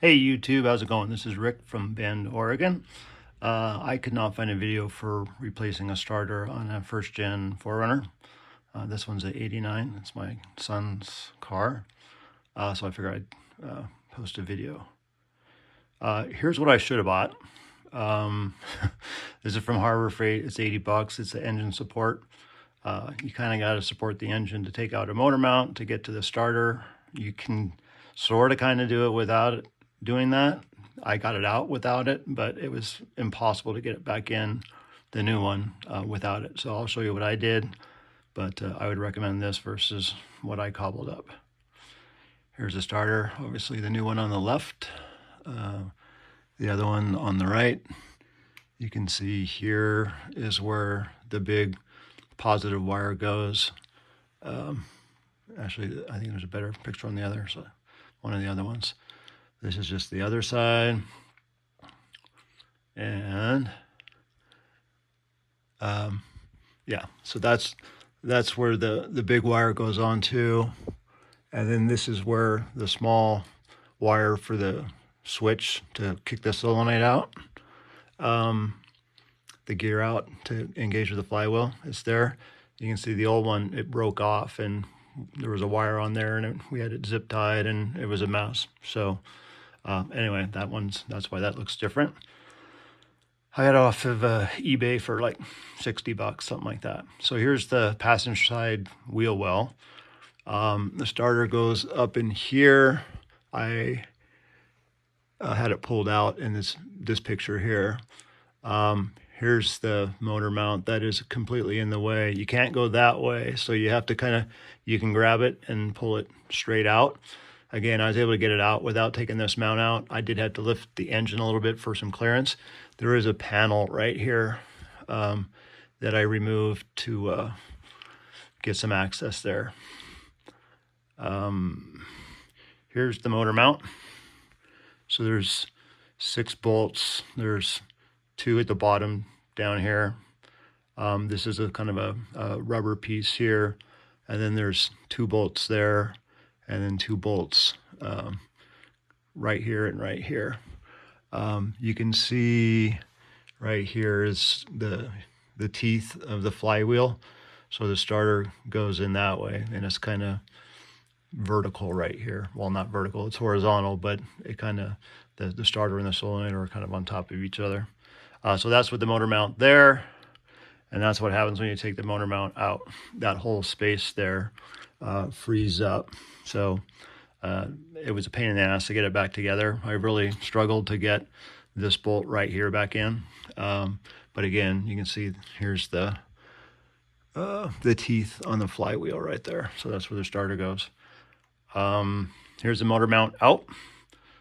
Hey YouTube, how's it going? This is Rick from Bend, Oregon. I could not find a video for replacing a starter on a first gen 4Runner. This one's a 89. It's my son's car. So I figured I'd post a video. Here's what I should have bought. This is from Harbor Freight. It's 80 bucks. It's the engine support. You kind of got to support the engine to take out a motor mount to get to the starter. You can sort of kind of do it without doing that. I got it out without it, but it was impossible to get it back in, the new one, without it. So I'll show you what I did, but I would recommend this versus what I cobbled up. Here's the starter, obviously the new one on the left, the other one on the right. You can see here is where the big positive wire goes. Actually, I think there's a better picture on the other, so one of the other ones. This is just the other side. And yeah, so that's where the big wire goes on to. And then this is where the small wire for the switch to kick the solenoid out, the gear out to engage with the flywheel is there. You can see the old one, it broke off and there was a wire on there and we had it zip tied and it was a mess. So anyway, that's why that looks different. I got it off of eBay for like 60 bucks, something like that. So here's the passenger side wheel well. The starter goes up in here. I had it pulled out in this picture here. Here's the motor mount that is completely in the way. You can't go that way, so you have to you can grab it and pull it straight out. Again, I was able to get it out without taking this mount out. I did have to lift the engine a little bit for some clearance. There is a panel right here that I removed to get some access there. Here's the motor mount. So there's 6 bolts. There's 2 at the bottom down here. This is a kind of a rubber piece here. And then there's 2 bolts there. And then 2 bolts right here and right here. You can see right here is the teeth of the flywheel. So the starter goes in that way, and it's kind of vertical right here. Well, not vertical, it's horizontal, but it kind of, the starter and the solenoid are kind of on top of each other. So that's with the motor mount there. And that's what happens when you take the motor mount out. That whole space there frees up. So it was a pain in the ass to get it back together. I really struggled to get this bolt right here back in. But again, you can see here's the teeth on the flywheel right there. So that's where the starter goes. Here's the motor mount out.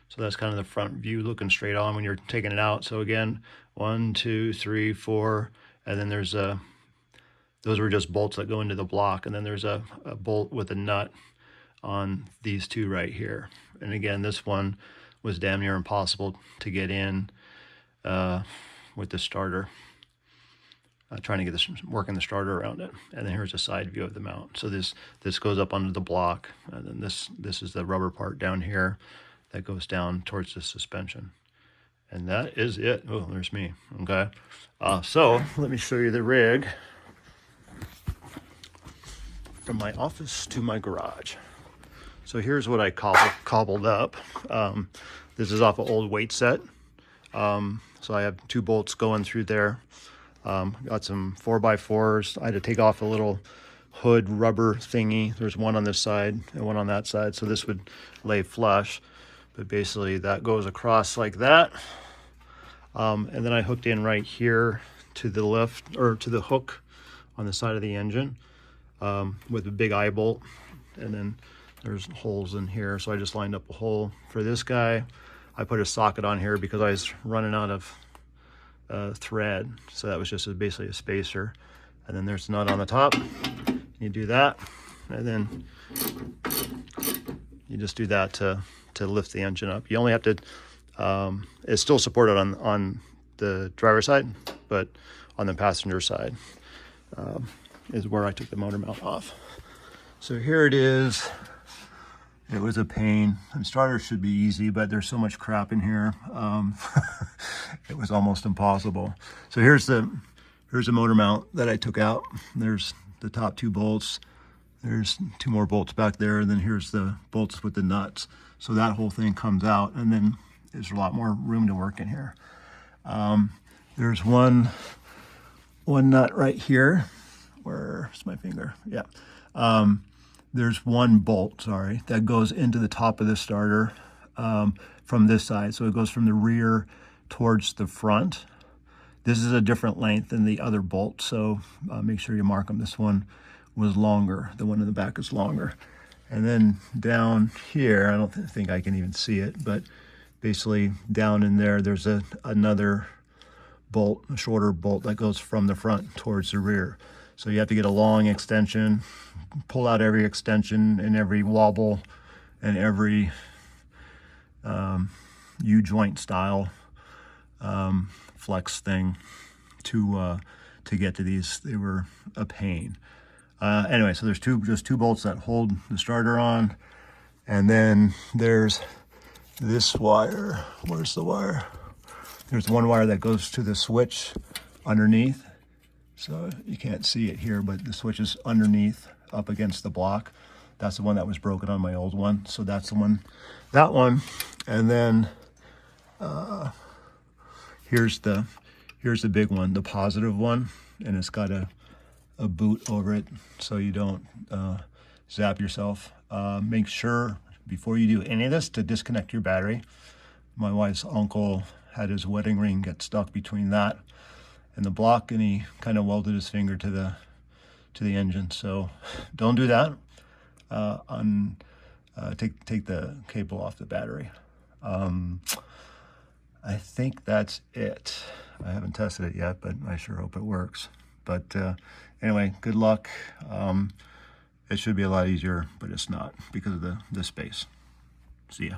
So that's kind of the front view looking straight on when you're taking it out. So again, 1, 2, 3, 4, and then there's those were just bolts that go into the block, and then there's a bolt with a nut on these 2 right here. And again, this one was damn near impossible to get in with the starter. Trying to get this working the starter around it. And then here's a side view of the mount. So this goes up onto the block, and then this is the rubber part down here that goes down towards the suspension. And that is it. Oh, there's me. Okay. So let me show you the rig from my office to my garage. So here's what I cobbled up. This is off an old weight set. So I have 2 bolts going through there. Got some 4x4s. I had to take off a little hood rubber thingy. There's one on this side and one on that side. So this would lay flush. But basically that goes across like that. And then I hooked in right here to the lift, or to the hook on the side of the engine with a big eye bolt. And then there's holes in here. So I just lined up a hole for this guy. I put a socket on here because I was running out of thread. So that was just basically a spacer. And then there's a nut on the top. You do that. And then you just do that to lift the engine up. You only have to, it's still supported on the driver's side, but on the passenger side is where I took the motor mount off. So here it is It was a pain. And starters should be easy, but there's so much crap in here. It was almost impossible. So here's the motor mount that I took out. There's the top 2 bolts. There's 2 more bolts back there, and then here's the bolts with the nuts. So that whole thing comes out, and then there's a lot more room to work in here. There's one nut right here. Where's my finger? Yeah. There's 1 bolt, sorry, that goes into the top of the starter from this side. So it goes from the rear towards the front. This is a different length than the other bolt, so make sure you mark them. This one was longer. The one in the back is longer. And then down here, I don't think I can even see it, but basically down in there, there's another bolt, a shorter bolt that goes from the front towards the rear. So you have to get a long extension, pull out every extension and every wobble and every U-joint style flex thing to get to these. They were a pain. Anyway, so there's just two bolts that hold the starter on, and then there's this wire. Where's the wire? There's one wire that goes to the switch underneath. So you can't see it here, but the switch is underneath up against the block. That's the one that was broken on my old one. So that's the one, that one. And then here's the big one, the positive one. And it's got a boot over it so you don't zap yourself. Make sure before you do any of this to disconnect your battery. My wife's uncle had his wedding ring get stuck between that and the block, and he kind of welded his finger to the engine. So don't do that. Take the cable off the battery. I think that's it. I haven't tested it yet, but I sure hope it works. But anyway, good luck. It should be a lot easier, but it's not because of the space. See ya.